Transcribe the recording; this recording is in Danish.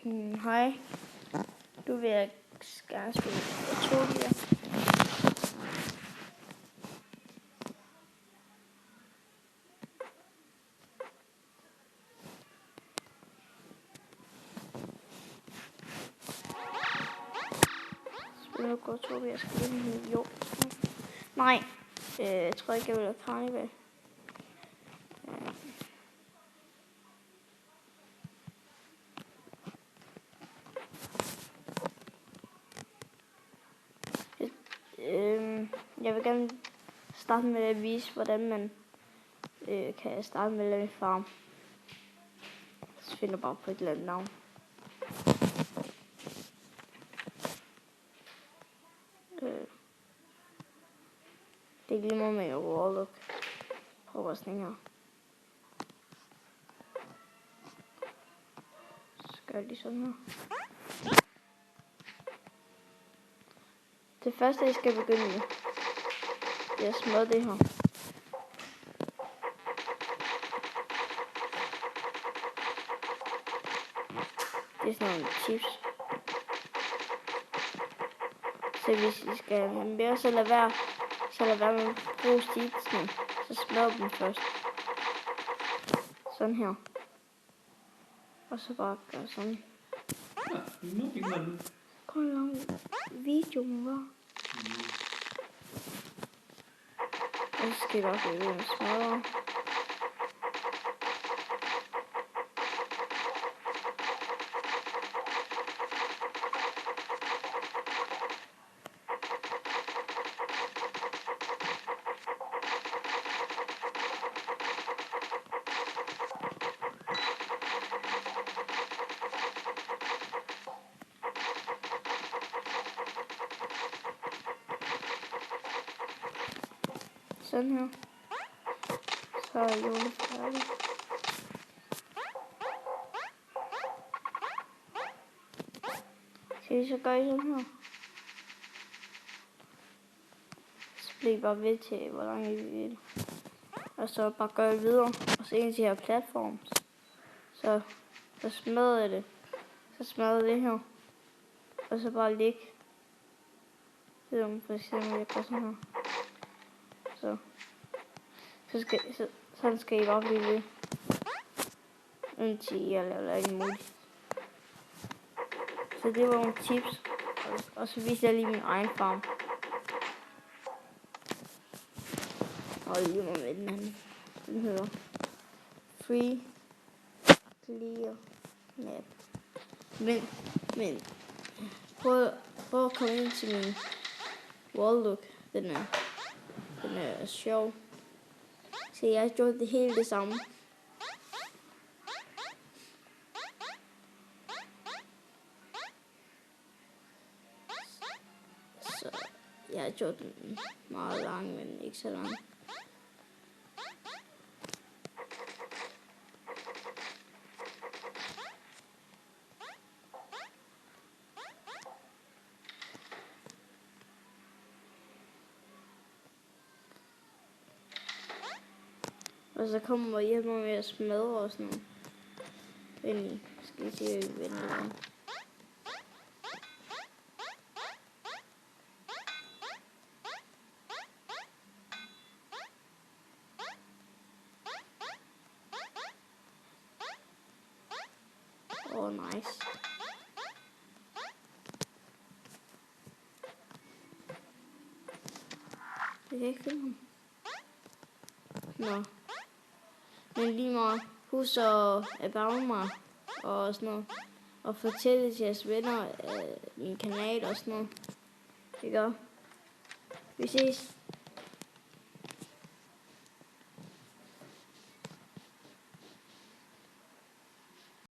Hej. Du vil jeg gerne spille Utopia. Spil nu Utopia, jeg skal lige have en million. Nej, jeg tror ikke, jeg vil have Carnival. Jeg vil gerne starte med at vise, hvordan man kan starte med en farm. Så finder bare på et eller andet navn. Det glemmer med en warlock. Prøv at sådan her. Så gør jeg lige sådan her. Det første, jeg skal begynde med, det er at smadre det her. Det er sådan nogle chips. Så hvis I skal have mere, så lad være med at bruge chipsene. Så smadre dem først. Sådan her. Og så bare gøre sådan. Ja, nu fik man den. Kom lang video, var. Og så skal jeg bare gøre det smadre. Sådan her. Så er jorden færdig. Så gør I sådan her. Så bliver I bare ved til, hvor langt I vil. Og så bare gør I videre. Og så indtil I har platform. Så smadrer jeg det. Så smadrer det her. Og så bare ligge. Det er for eksempel, jeg gør sådan her. Sådan skal I bare blive ved. Indtil jeg laver alt muligt. Så det var nogle tips. Og så viser jeg lige min egen farm. Og lige med den anden. Den hedder Free Clear Map. Men prøv at komme ind til min wall look. Den er sjov. Så jeg har gjort det hele det samme. Så jeg har gjort den meget lang, men ikke så lang. Og så kommer jeg hjem med at smadre og sådan noget. Venlig. Skal I se, at vi vender den. Nice. Jeg kan ikke finde ham. Nå. Men lige meget, husk at bakke mig og sådan noget. Og fortælle til jeres venner min kanal og sådan noget. Det gør. Vi ses.